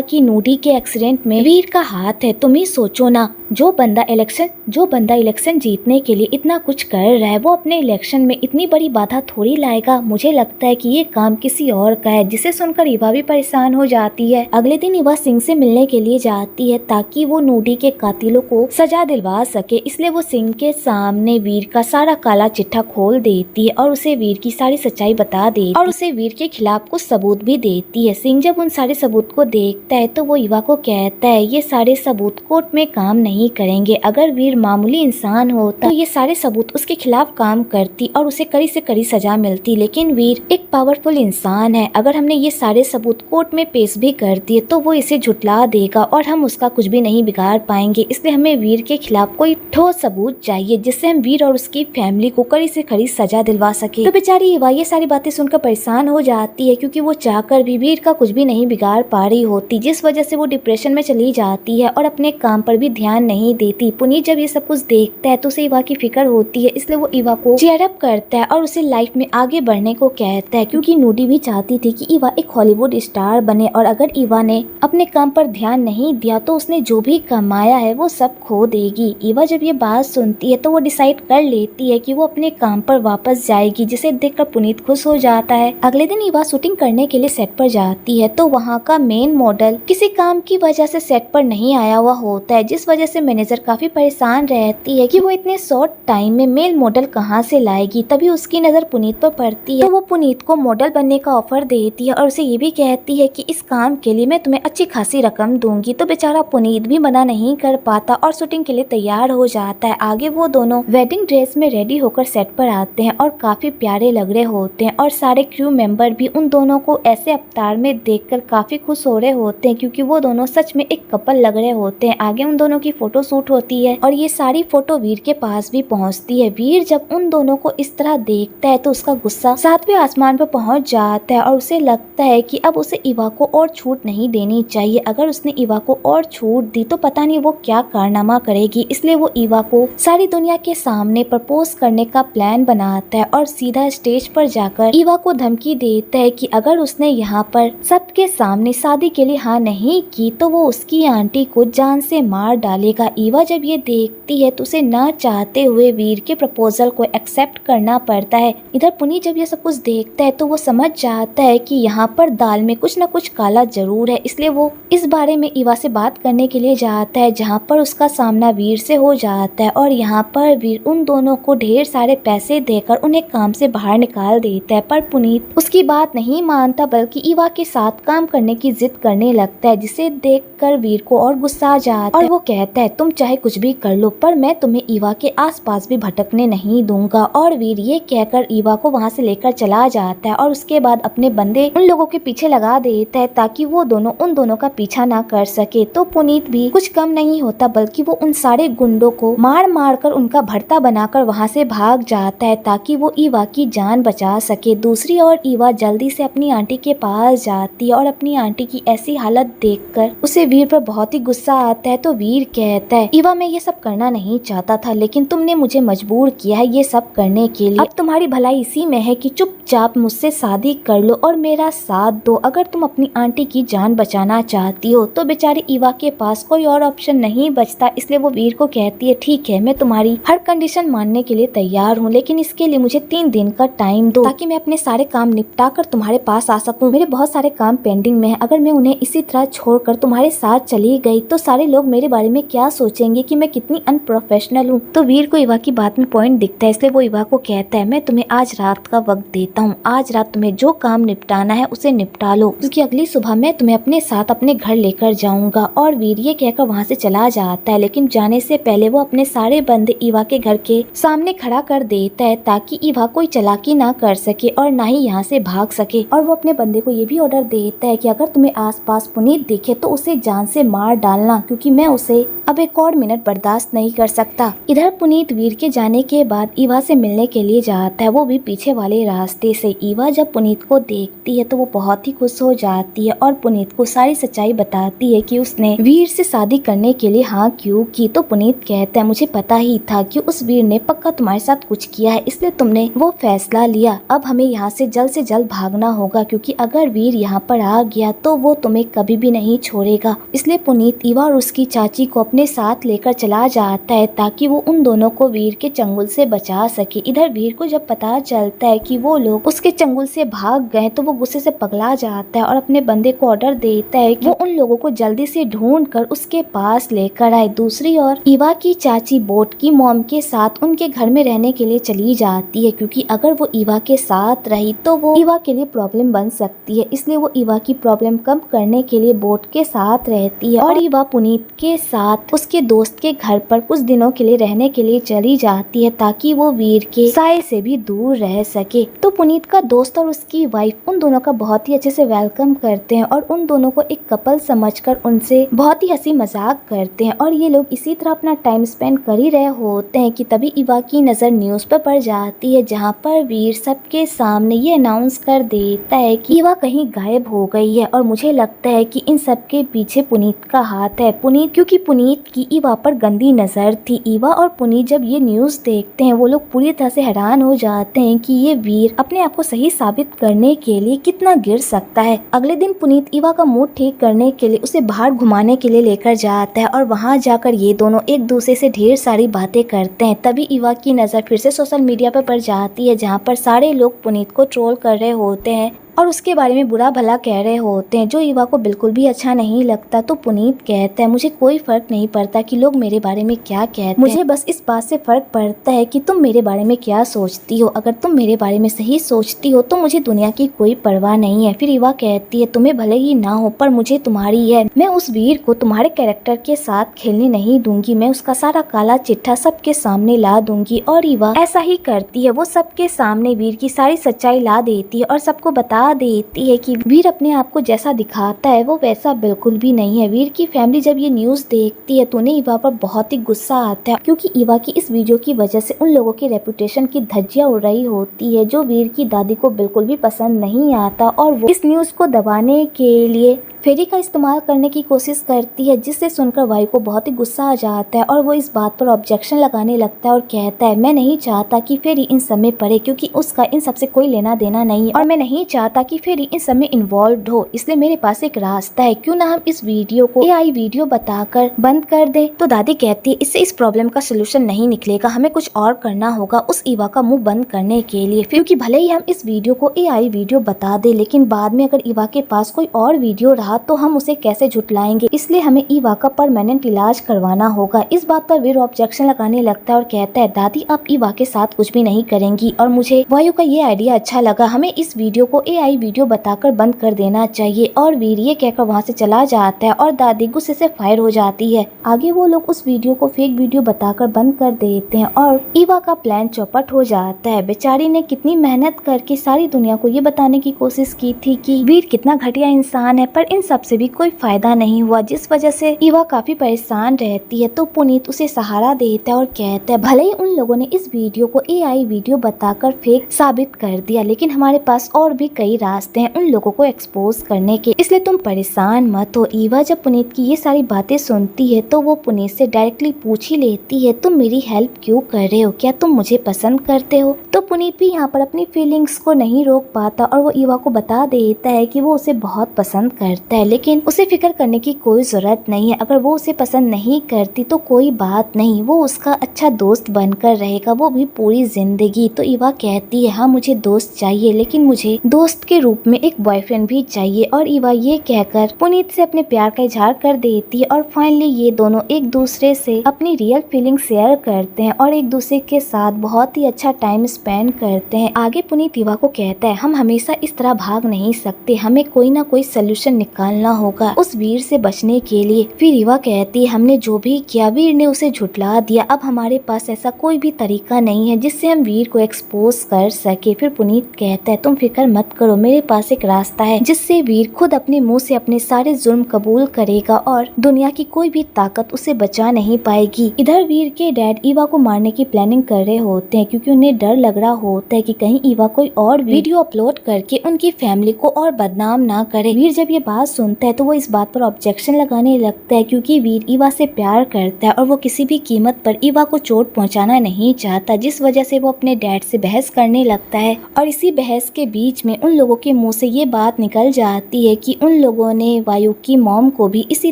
कि नूडी के एक्सीडेंट में वीर का हाथ है। तुम ही सोचो ना, जो बंदा इलेक्शन जीतने के लिए इतना कुछ कर रहा है वो अपने इलेक्शन में इतनी बड़ी बाधा थोड़ी लाएगा। मुझे लगता है कि ये काम किसी और का है, जिसे सुनकर ईवा भी परेशान हो जाती है। अगले दिन ईवा सिंह से मिलने के लिए जाती है ताकि वो नूडी के कातिलों को सजा दिलवा सके, इसलिए वो सिंह के सामने वीर का सारा काला चिट्ठा खोल देती है और उसे वीर की सारी सच्चाई बता देती है और उसे वीर के खिलाफ कुछ सबूत भी देती है। सिंह जब उन सारे सबूत को देखता है तो वो ईवा को कहता है ये सारे सबूत कोर्ट में काम नहीं करेंगे। अगर वीर मामूली इंसान होता तो ये सारे सबूत उसके खिलाफ काम करती और उसे कड़ी से कड़ी सजा मिलती, लेकिन वीर एक पावरफुल इंसान है। अगर हमने ये सारे सबूत कोर्ट में पेश भी कर दिए तो वो इसे झुटला देगा और हम उसका कुछ भी नहीं बिगाड़ पाएंगे, इसलिए हमें वीर के खिलाफ कोई ठोस सबूत चाहिए जिससे हम वीर और उसकी फैमिली को कड़ी से कड़ी सजा दिलवा सके। तो बेचारी ईवा ये सारी बातें सुनकर परेशान हो जाती है क्योंकि वो चाहकर भी वीर का कुछ भी नहीं बिगाड़ पा रही होती, जिस वजह से वो डिप्रेशन में चली जाती है और अपने काम पर भी ध्यान नहीं देती। पुनीत जब ये सब कुछ देखता है तो उसे ईवा की फिक्र होती है, इसलिए वो ईवा को चीयर अप करता है और उसे लाइफ में आगे बढ़ने को कहता है क्योंकि नूडी भी चाहती थी कि ईवा एक हॉलीवुड स्टार बने और अगर ईवा ने अपने काम पर ध्यान नहीं दिया तो उसने जो भी कमाया है वो सब खो देगी। ईवा जब ये बात सुनती है तो वो डिसाइड कर लेती है कि वो अपने काम पर वापस जाएगी, जिसे देखकर पुनीत खुश हो जाता है। अगले दिन ईवा शूटिंग करने के लिए सेट पर जाती है तो वहाँ का मेन मॉडल किसी काम की वजह से सेट पर नहीं आया हुआ होता है, जिस वजह से मैनेजर काफी परेशान रहती है कि वो इतने शॉर्ट टाइम में मेल मॉडल कहाँ से लाएगी। तभी उसकी नजर पुनीत पर पड़ती है तो वो पुनीत को मॉडल बनने का ऑफर देती है और उसे ये भी कहती है कि इस काम के लिए मैं तुम्हें अच्छी खासी रकम दूंगी। तो बेचारा पुनीत भी मना नहीं कर पाता और शूटिंग के लिए तैयार हो जाता है। आगे वो दोनों वेडिंग ड्रेस में रेडी होकर सेट पर आते हैं और काफी प्यारे लग रहे होते हैं और सारे क्रू मेंबर भी उन दोनों को ऐसे अवतार में देखकर काफी खुश हो रहे होते हैं क्योंकि वो दोनों सच में एक कपल लग रहे होते हैं। आगे उन दोनों की फोटो शूट होती है और ये सारी फोटो वीर के पास भी पहुंचती है। वीर जब उन दोनों को इस तरह देखता है तो उसका गुस्सा सातवें आसमान पर पहुंच जाता है और उसे लगता है कि अब उसे ईवा को और छूट नहीं देनी चाहिए। अगर उसने ईवा को और छूट दी तो पता नहीं वो क्या कारनामा करेगी, इसलिए वो ईवा को सारी दुनिया के सामने प्रपोज करने का प्लान बनाता है और सीधा स्टेज पर जाकर ईवा को धमकी देता है कि अगर उसने यहाँ पर सबके सामने शादी के लिए हाँ नहीं की तो वो उसकी आंटी को जान से मार डालेगा। ईवा जब ये देखती है तो उसे न चाहते हुए वीर के प्रपोजल को एक्सेप्ट करना पड़ता है। इधर पुनीत जब ये सब कुछ देखता है तो वो समझ जाता है कि यहाँ पर दाल में कुछ न कुछ काला जरूर है, इसलिए वो इस बारे में ईवा से बात करने के लिए जाता है जहाँ पर उसका सामना वीर से हो जाता है और यहाँ पर वीर उन दोनों को ढेर सारे पैसे देकर उन्हें काम से बाहर निकाल देता है, पर पुनीत उसकी बात नहीं मानता बल्कि ईवा के साथ काम करने की जिद करने लगता है, जिसे देखकर वीर को और गुस्सा आ जाता है और वो कहता है तुम चाहे कुछ भी कर लो पर मैं तुम्हें ईवा के आसपास भी भटकने नहीं दूंगा। और वीर ये कहकर ईवा को वहाँ से लेकर चला जाता है और उसके बाद अपने बंदे उन लोगों के पीछे लगा देता है ताकि वो दोनों उन दोनों का पीछा ना कर सके। तो पुनीत भी कुछ कम नहीं होता बल्कि वो उन सारे गुंडों को मार मार कर उनका भर्ता बनाकर वहाँ से भाग जाता है ताकि वो ईवा की जान बचा सके। दूसरी ओर ईवा जल्दी से अपनी आंटी के पास जाती है और अपनी आंटी की ऐसी हालत देखकर उसे वीर पर बहुत ही गुस्सा आता है। तो वीर कहता कहता है, ईवा मैं ये सब करना नहीं चाहता था, लेकिन तुमने मुझे मजबूर किया है ये सब करने के लिए। अब तुम्हारी भलाई इसी में है कि चुपचाप मुझसे शादी कर लो और मेरा साथ दो। अगर तुम अपनी आंटी की जान बचाना चाहती हो तो बेचारी ईवा के पास कोई और ऑप्शन नहीं बचता, इसलिए वो वीर को कहती है, ठीक है मैं तुम्हारी हर कंडीशन मानने के लिए तैयार हूँ, लेकिन इसके लिए मुझे 3 दिन का टाइम दो ताकि मैं अपने सारे काम निपटा कर तुम्हारे पास आ सकूं। मेरे बहुत सारे काम पेंडिंग में है, अगर मैं उन्हें इसी तरह छोड़कर तुम्हारे साथ चली गई तो सारे लोग मेरे बारे में क्या सोचेंगे कि मैं कितनी अनप्रोफेशनल हूँ। तो वीर को ईवा की बात में पॉइंट दिखता है, इसलिए वो ईवा को कहता है, मैं तुम्हें आज रात का वक्त देता हूँ, आज रात तुम्हें जो काम निपटाना है उसे निपटा लो, क्योंकि अगली सुबह मैं तुम्हें अपने साथ अपने घर लेकर जाऊंगा। और वीर ये कहकर वहाँ से चला जाता है, लेकिन जाने से पहले वो अपने सारे बंदे ईवा के घर के सामने खड़ा कर देता है ताकि ईवा कोई चालाकी ना कर सके और ना ही यहाँ से भाग सके। और वो अपने बंदे को ये भी ऑर्डर देता है कि अगर तुम्हें आसपास पुनीत दिखे तो उसे जान से मार डालना, क्योंकि मैं उसे अब एक और मिनट बर्दाश्त नहीं कर सकता। इधर पुनीत वीर के जाने के बाद ईवा से मिलने के लिए जाता है, वो भी पीछे वाले रास्ते से। ईवा जब पुनीत को देखती है तो वो बहुत ही खुश हो जाती है और पुनीत को सारी सच्चाई बताती है कि उसने वीर से शादी करने के लिए हाँ क्यों की। तो पुनीत कहता है, मुझे पता ही था कि उस वीर ने पक्का तुम्हारे साथ कुछ किया है, इसलिए तुमने वो फैसला लिया। अब हमें यहाँ से जल्द भागना होगा, क्योंकि अगर वीर यहाँ पर आ गया तो वो तुम्हें कभी भी नहीं छोड़ेगा। इसलिए पुनीत ईवा और उसकी चाची को अपने साथ लेकर चला जाता है ताकि वो उन दोनों को वीर के चंगुल से बचा सके। इधर वीर को जब पता चलता है कि वो लोग उसके चंगुल से भाग गए तो वो गुस्से से पगला जाता है और अपने बंदे को ऑर्डर देता है कि वो उन लोगों को जल्दी से ढूंढ कर उसके पास लेकर आए। दूसरी ओर ईवा की चाची बोट की मॉम के साथ उनके घर में रहने के लिए चली जाती है, क्योंकि अगर वो ईवा के साथ रही तो वो ईवा के लिए प्रॉब्लम बन सकती है, इसलिए वो ईवा की प्रॉब्लम कम करने के लिए बोट के साथ रहती है। और ईवा पुनीत के साथ उसके दोस्त के घर पर कुछ दिनों के लिए रहने के लिए चली जाती है ताकि वो वीर के साए से भी दूर रह सके। तो पुनीत का दोस्त और उसकी वाइफ उन दोनों का बहुत ही अच्छे से वेलकम करते हैं और उन दोनों को एक कपल समझकर उनसे बहुत ही हंसी मजाक करते हैं। और ये लोग इसी तरह अपना टाइम स्पेंड कर ही रहे होते हैं कि तभी ईवा की नजर न्यूज पर पड़ जाती है, जहाँ पर वीर सबके सामने ये अनाउंस कर देता है कि ईवा कहीं गायब हो गई है। और मुझे लगता है कि इन सब के पीछे पुनीत का हाथ है, क्योंकि पुनीत की ईवा पर गंदी नजर थी। ईवा और पुनीत जब ये न्यूज देखते हैं वो लोग पूरी तरह से हैरान हो जाते हैं कि ये वीर अपने आप को सही साबित करने के लिए कितना गिर सकता है। अगले दिन पुनीत ईवा का मूड ठीक करने के लिए उसे बाहर घुमाने के लिए लेकर जाता है और वहाँ जाकर ये दोनों एक दूसरे से ढेर सारी बातें करते हैं। तभी ईवा की नजर फिर से सोशल मीडिया पर पड़ जाती है, जहाँ पर सारे लोग पुनीत को ट्रोल कर रहे होते हैं और उसके बारे में बुरा भला कह रहे होते हैं, जो ईवा को बिल्कुल भी अच्छा नहीं लगता। तो पुनीत कहता है, मुझे कोई फर्क नहीं पड़ता कि लोग मेरे बारे में क्या कहते हैं, मुझे बस इस बात से फर्क पड़ता है कि तुम मेरे बारे में क्या सोचती हो। अगर तुम मेरे बारे में सही सोचती हो तो मुझे दुनिया की कोई परवाह नहीं है। फिर ईवा कहती है, तुम्हें भले ही ना हो पर मुझे तुम्हारी है। मैं उस वीर को तुम्हारे कैरेक्टर के साथ खेलने नहीं दूंगी, मैं उसका सारा काला चिट्ठा सबके सामने ला दूंगी। और ईवा ऐसा ही करती है, वो सबके सामने वीर की सारी सच्चाई ला देती है और सबको बता देती है कि वीर अपने आप को जैसा दिखाता है वो वैसा बिल्कुल भी नहीं है। वीर की फैमिली जब ये न्यूज देखती है तो उन्हें ईवा पर बहुत ही गुस्सा आता है, क्योंकि ईवा की इस वीडियो की वजह से उन लोगों की रेपुटेशन की धज्जियां उड़ रही होती है, जो वीर की दादी को बिल्कुल भी पसंद नहीं आता। और वो इस न्यूज को दबाने के लिए फेरी का इस्तेमाल करने की कोशिश करती है, जिससे सुनकर वायु को बहुत ही गुस्सा आ जाता है और वो इस बात पर ऑब्जेक्शन लगाने लगता है और कहता है, मैं नहीं चाहता कि फेरी इन सब में पड़े, क्योंकि उसका इन सब से कोई लेना देना नहीं है और मैं नहीं चाहता कि फेरी इन सब में इन्वॉल्व हो। इसलिए मेरे पास एक रास्ता है, क्यों ना हम इस वीडियो को AI वीडियो बताकर बंद कर दे। तो दादी कहती है, इससे इस प्रॉब्लम का सोल्यूशन नहीं निकलेगा, हमें कुछ और करना होगा उस ईवा का मुंह बंद करने के लिए। क्योंकि भले ही हम इस वीडियो को AI वीडियो बता दे, लेकिन बाद में अगर ईवा के पास कोई और वीडियो रहा तो हम उसे कैसे झुटलाएंगे, इसलिए हमें ईवा का परमानेंट इलाज करवाना होगा। इस बात पर वीर ऑब्जेक्शन लगाने लगता है और कहता है, दादी आप ईवा के साथ कुछ भी नहीं करेंगी और मुझे वायु का ये आइडिया अच्छा लगा, हमें इस वीडियो को AI वीडियो बताकर बंद कर देना चाहिए। और वीर ये कहकर वहाँ से चला जाता है और दादी गुस्से से फायर हो जाती है। आगे वो लोग उस वीडियो को फेक वीडियो बताकर बंद कर देते हैं और ईवा का प्लान चौपट हो जाता है। बेचारी ने कितनी मेहनत करके सारी दुनिया को ये बताने की कोशिश की थी कि वीर कितना घटिया इंसान है, पर इन सब से भी कोई फायदा नहीं हुआ, जिस वजह से ईवा काफी परेशान रहती है। तो पुनीत उसे सहारा देता है और कहता है भले ही उन लोगों ने इस वीडियो को AI वीडियो बताकर फेक साबित कर दिया, लेकिन हमारे पास और भी कई रास्ते हैं उन लोगों को एक्सपोज करने के, इसलिए तुम परेशान मत हो। ईवा जब पुनीत की ये सारी बातें सुनती है तो वो पुनीत से डायरेक्टली पूछ ही लेती है तुम मेरी हेल्प क्यों कर रहे हो, क्या तुम मुझे पसंद करते हो। तो पुनीत भी यहाँ पर अपनी फीलिंग्स को नहीं रोक पाता और वो ईवा को बता देता है कि वो उसे बहुत पसंद करता है, लेकिन उसे फिक्र करने की कोई जरूरत नहीं है। अगर वो उसे पसंद नहीं करती तो कोई बात नहीं, वो उसका अच्छा दोस्त बनकर रहेगा, वो भी पूरी जिंदगी। तो ईवा कहती है हाँ मुझे दोस्त चाहिए, लेकिन मुझे दोस्त के रूप में एक बॉयफ्रेंड भी चाहिए। और ईवा ये कहकर पुनीत से अपने प्यार का इजहार कर देती है और फाइनली ये दोनों एक दूसरे से अपनी रियल फीलिंग शेयर करते हैं और एक दूसरे के साथ बहुत ही अच्छा टाइम स्पेंड करते हैं। आगे पुनीत ईवा को कहता है हम हमेशा इस तरह भाग नहीं सकते, हमें कोई ना कोई सोल्यूशन निकालना होगा उस वीर से बचने के लिए। फिर ईवा कहती है हमने जो भी किया वीर ने उसे झुठला दिया, अब हमारे पास ऐसा कोई भी तरीका नहीं है जिससे हम वीर को एक्सपोज कर सके। फिर पुनीत कहता है तुम फिक्र मत करो, मेरे पास एक रास्ता है जिससे वीर खुद अपने मुंह से अपने सारे जुर्म कबूल करेगा और दुनिया की कोई भी ताकत उसे बचा नहीं पाएगी। इधर वीर के डैड ईवा को मारने की प्लानिंग कर रहे होते हैं क्योंकि उन्हें डर लग रहा होता है कि कहीं ईवा कोई और वीडियो अपलोड करके उनकी फैमिली को और बदनाम ना करे। वीर जब ये बात सुनता है तो वो इस बात पर ऑब्जेक्शन लगाने लगता है क्योंकि वीर ईवा से प्यार करता है और वो किसी भी कीमत पर ईवा को चोट पहुंचाना नहीं चाहता, जिस वजह से वो अपने डैड से बहस करने लगता है। और इसी बहस के बीच में उन लोगों के मुंह से ये बात निकल जाती है कि उन लोगों ने वायु की मॉम को भी इसी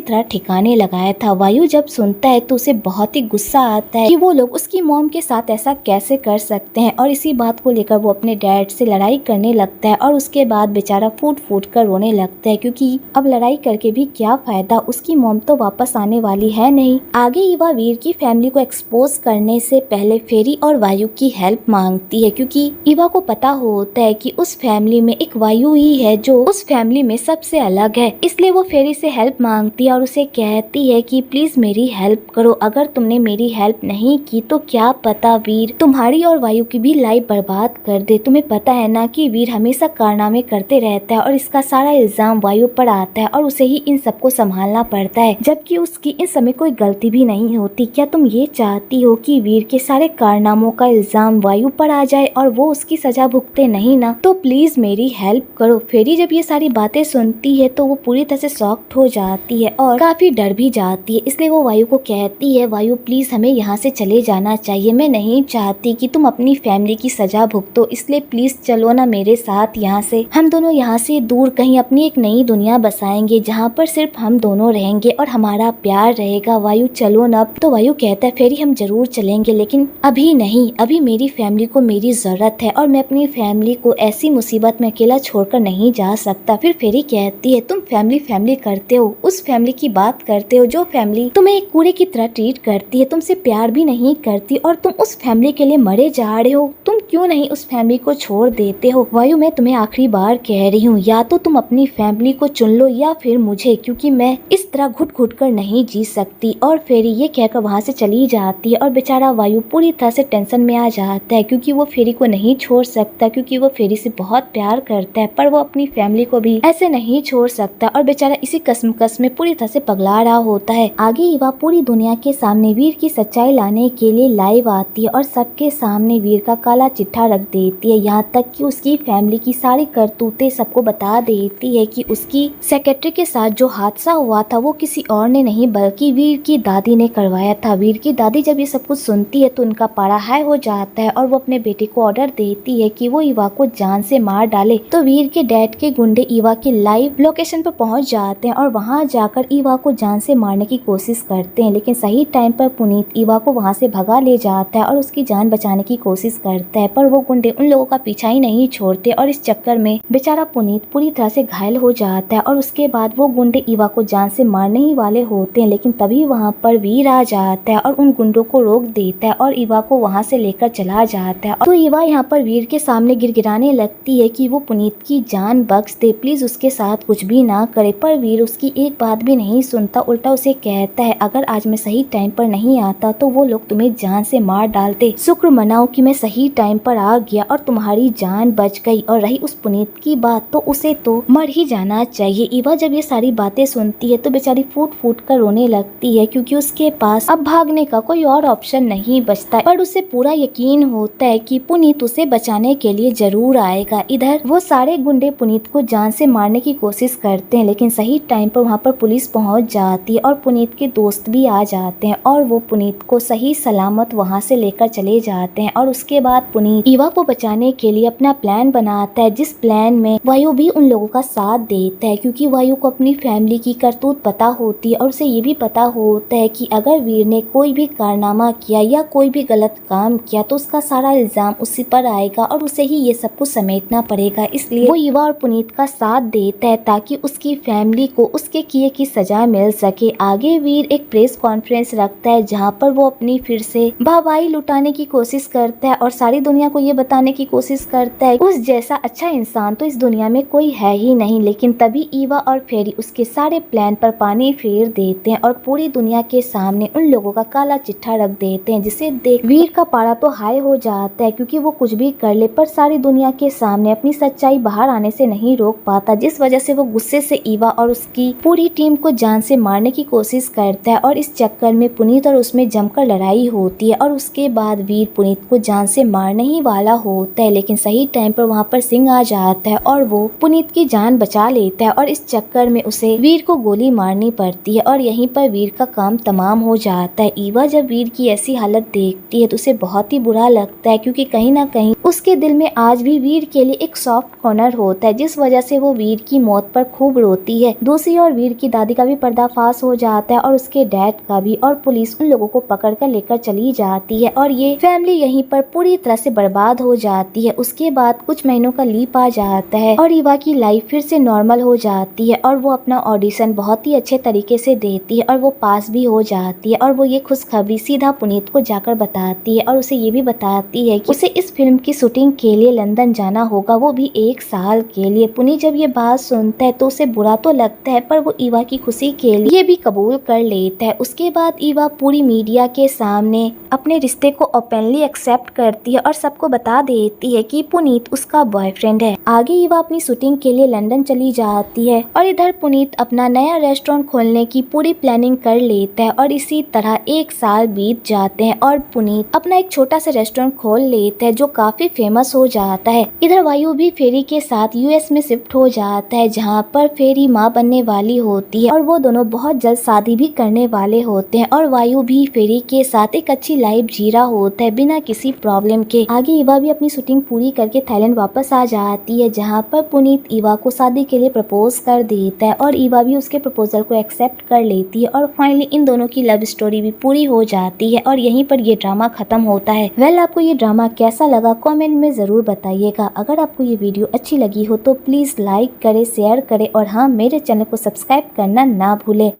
तरह ठिकाने लगाया था। वायु जब सुनता है तो उसे बहुत ही गुस्सा आता है कि वो लोग उसकी मॉम के साथ ऐसा कैसे कर सकते हैं और इसी बात को लेकर वो अपने डैड से लड़ाई करने लगता है और उसके बाद बेचारा फूट फूट कर रोने लगता है क्योंकि अब लड़ाई करके भी क्या फायदा, उसकी मॉम तो वापस आने वाली है नहीं। आगे ईवा वीर की फैमिली को एक्सपोज करने से पहले फेरी और वायु की हेल्प मांगती है क्योंकि ईवा को पता होता है कि उस फैमिली में एक वायु ही है जो उस फैमिली में सबसे अलग है, इसलिए वो फेरी से हेल्प मांगती है और उसे कहती है कि प्लीज मेरी हेल्प करो, अगर तुमने मेरी हेल्प नहीं की तो क्या पता वीर तुम्हारी और वायु की भी लाइफ बर्बाद कर दे। तुम्हें पता है ना कि वीर हमेशा कारनामे करते रहता है और इसका सारा इल्जाम वायु पर आता है और उसे ही इन सबको संभालना पड़ता है, जबकि उसकी इस समय कोई गलती भी नहीं होती। क्या तुम ये चाहती हो कि वीर के सारे कारनामों का इल्जाम वायु पर आ जाए और वो उसकी सजा भुगते नहीं ना? तो प्लीज मेरी हेल्प करो। फेरी जब ये सारी बातें सुनती है तो वो पूरी तरह से शॉक्ड हो जाती है और काफी डर भी जाती है, इसलिए वो वायु को कहती है वायु प्लीज हमें यहाँ से चले जाना चाहिए, मैं नहीं चाहती कि तुम अपनी फैमिली की सजा भुगतो, इसलिए प्लीज चलो ना मेरे साथ यहाँ से, हम दोनों यहाँ से दूर कहीं अपनी एक नई दुनिया बसाएंगे जहाँ पर सिर्फ हम दोनों रहेंगे और हमारा प्यार रहेगा। वायु चलो ना। तो वायु कहता है फेरी हम जरूर चलेंगे लेकिन अभी नहीं, अभी मेरी फैमिली को मेरी जरूरत है और मैं अपनी फैमिली को ऐसी मुसीबत में अकेला छोड़कर नहीं जा सकता। फिर फेरी कहती है तुम फैमिली फैमिली करते हो, उस फैमिली की बात करते हो जो फैमिली तुम्हें एक कूड़े की तरह ट्रीट करती है, तुमसे प्यार भी नहीं करती और तुम उस फैमिली के लिए मरे जा रहे हो, तुम क्यों नहीं उस फैमिली को छोड़ देते हो? वायु मैं तुम्हें आखिरी बार कह रही हूँ, या तो तुम अपनी फैमिली को चुन लो या फिर मुझे, क्योंकि मैं इस तरह घुट घुट कर नहीं जी सकती। और फेरी ये कहकर वहाँ से चली जाती है और बेचारा वायु पूरी तरह से टेंशन में आ जाता है क्योंकि वो फेरी को नहीं छोड़ सकता, क्योंकि वो फेरी से बहुत प्यार करता है पर वो अपनी फैमिली को भी ऐसे नहीं छोड़ सकता और बेचारा इसी कसमकस में पूरी तरह से पगला रहा होता है। आगे ईवा पूरी दुनिया के सामने वीर की सच्चाई लाने के लिए लाइव आती है और सबके सामने वीर का काला चिट्ठा रख देती है, यहाँ तक कि उसकी फैमिली की सारी करतूतें सबको बता देती है कि उसकी सेक्रेटरी के साथ जो हादसा हुआ था वो किसी और ने नहीं बल्कि वीर की दादी ने करवाया था। वीर की दादी जब ये सब कुछ सुनती है तो उनका पारा हाई हो जाता है और वो अपने बेटे को ऑर्डर देती है कि वो ईवा को जान से मार डाले। तो वीर के डैड के गुंडे ईवा की लाइव लोकेशन पर पहुंच जाते हैं और वहां जाकर ईवा को जान से मारने की कोशिश करते हैं, लेकिन सही टाइम पर पुनीत ईवा को वहां से भगा ले जाता है और उसकी जान बचाने की कोशिश करता है, पर वो गुंडे उन लोगों का पीछा ही नहीं छोड़ते और इस चक्कर में बेचारा पुनीत पूरी तरह से घायल हो जाता है। और उसके बाद वो गुंडे ईवा को जान से मारने ही वाले होते हैं, लेकिन तभी वहाँ पर वीर आ जाता है और उन गुंडों को रोक देता है और ईवा को वहाँ से लेकर चला जाता है। तो ईवा यहाँ पर वीर के सामने गिड़गिड़ाने लगती है कि वो पुनीत की जान बख्श दे, प्लीज उसके साथ कुछ भी ना करे, पर वीर उसकी एक बात भी नहीं सुनता, उल्टा उसे कहता है अगर आज मैं सही टाइम पर नहीं आता तो वो लोग तुम्हें जान से मार डालते, शुक्र मनाओ कि मैं सही टाइम पर आ गया और तुम्हारी जान बच गई। और रही उस पुनीत की बात तो उसे तो मर ही जाना चाहिए, ईवा जब ये सारी बातें सुनती है तो बेचारी फूट फूट कर रोने लगती है, क्योंकि उसके पास अब भागने का कोई और ऑप्शन नहीं बचता। पर उसे पूरा यकीन होता है कि पुनीत उसे बचाने के लिए जरूर आएगा। इधर वो सारे गुंडे पुनीत को जान से मारने की कोशिश करते हैं, लेकिन सही टाइम पर वहाँ पर पुलिस पहुँच जाती है और पुनीत के दोस्त भी आ जाते हैं और वो पुनीत को सही सलामत वहाँ से लेकर चले जाते हैं। और उसके बाद पुनीत ईवा को बचाने के लिए अपना प्लान बनाता है, जिस प्लान में वायु भी उन लोगों का साथ देता है, क्योंकि वायु को अपनी फैमिली की करतूत पता होती है और उसे ये भी पता होता है कि अगर वीर ने कोई भी कारनामा किया या कोई भी गलत काम किया तो उसका सारा इल्जाम उसी पर आएगा और उसे ही ये सब कुछ समेटना पड़ेगा। इसलिए वो ईवा और पुनीत का साथ देता है ताकि उसकी फैमिली को उसके किए की सजा मिल सके। आगे वीर एक प्रेस कॉन्फ्रेंस रखता है जहाँ पर वो अपनी फिर से वाहवाही लुटाने की कोशिश करता है और सारी दुनिया को ये बताने की कोशिश करता है उस जैसा अच्छा इंसान तो इस दुनिया में कोई है ही नहीं। लेकिन तभी ईवा और फेरी उसके सारे प्लान पर पानी फेर देते हैं और पूरी दुनिया के सामने उन लोगों का काला चिट्ठा रख देते हैं, जिसे देख वीर का पारा तो हाई हो जाता है, क्योंकि वो कुछ भी कर ले पर सारी दुनिया के सामने अपनी सच्चाई बाहर आने से नहीं रोक पाता, जिस वजह से वो गुस्से से ईवा और उसकी पूरी टीम को जान से मारने की कोशिश करता है। और इस चक्कर में पुनीत और उसमें जमकर लड़ाई होती है और उसके बाद वीर पुनीत को जान से मारने ही वाला होता है, लेकिन सही टाइम पर वहाँ पर सिंह आ जाता है और वो पुनीत की जान बचा लेता है और इस चक्कर में उसे वीर को गोली मारनी पड़ती है और यहीं पर वीर का काम तमाम हो जाता है। ईवा जब वीर की ऐसी हालत देखती है तो उसे बहुत ही बुरा लगता है, क्योंकि कहीं ना कहीं उसके दिल में आज भी वीर के लिए एक सॉफ्ट कॉर्नर होता है, जिस वजह से वो वीर की मौत पर खूब रोती है। दूसरी ओर वीर की दादी का भी पर्दाफाश हो जाता है और उसके डैड का भी, और पुलिस उन लोगों को पकड़ कर लेकर चली जाती है और ये फैमिली यहीं पर पूरी तरह से बर्बाद हो जाती है। उसके बाद कुछ महीनों का लीप आ जाता है और ईवा की लाइफ फिर से नॉर्मल हो जाती है और वो अपना ऑडिशन बहुत ही अच्छे तरीके से देती है और वो पास भी हो जाती है और वो ये खुशखबरी सीधा पुनीत को जाकर बताती है और उसे ये भी बताती है कि उसे इस फिल्म की शूटिंग के लिए लंदन जाना होगा, वो भी 1 साल के लिए। पुनीत जब ये बात सुनता है तो उसे बुरा तो लगता है पर वो ईवा की खुशी के लिए भी कबूल कर लेता है। उसके बाद ईवा पूरी मीडिया के सामने अपने रिश्ते को ओपनली एक्सेप्ट करती है और सबको बता देती है कि पुनीत उसका बॉयफ्रेंड है। आगे ईवा अपनी शूटिंग के लिए लंदन चली जाती है और इधर पुनीत अपना नया रेस्टोरेंट खोलने की पूरी प्लानिंग कर लेता है और इसी तरह 1 साल बीत जाते हैं और पुनीत अपना एक छोटा सा रेस्टोरेंट खोल लेता है जो काफी फेमस हो जाता है। इधर वायु भी फेरी के साथ यूएस में शिफ्ट हो जाता है, जहाँ पर फेरी माँ बनने वाली होती है और वो दोनों बहुत जल्द शादी भी करने वाले होते हैं और वायु भी फेरी के साथ एक अच्छी लाइफ जी रहा होता है बिना किसी प्रॉब्लम के। आगे ईवा भी अपनी शूटिंग पूरी करके थाईलैंड वापस आ जाती है, जहाँ पर पुनीत ईवा को शादी के लिए प्रपोज कर देता है और ईवा भी उसके प्रपोजल को एक्सेप्ट कर लेती है और फाइनली इन दोनों की लव स्टोरी भी पूरी हो जाती है और यहीं पर ये ड्रामा खत्म होता है। वेल, आपको ये ड्रामा कैसा लगा कमेंट में जरूर बताइएगा। अगर आपको ये वीडियो अच्छी लगी हो तो प्लीज लाइक करे, शेयर करे और हाँ, मेरे चैनल को सब्सक्राइब करना ना भूले।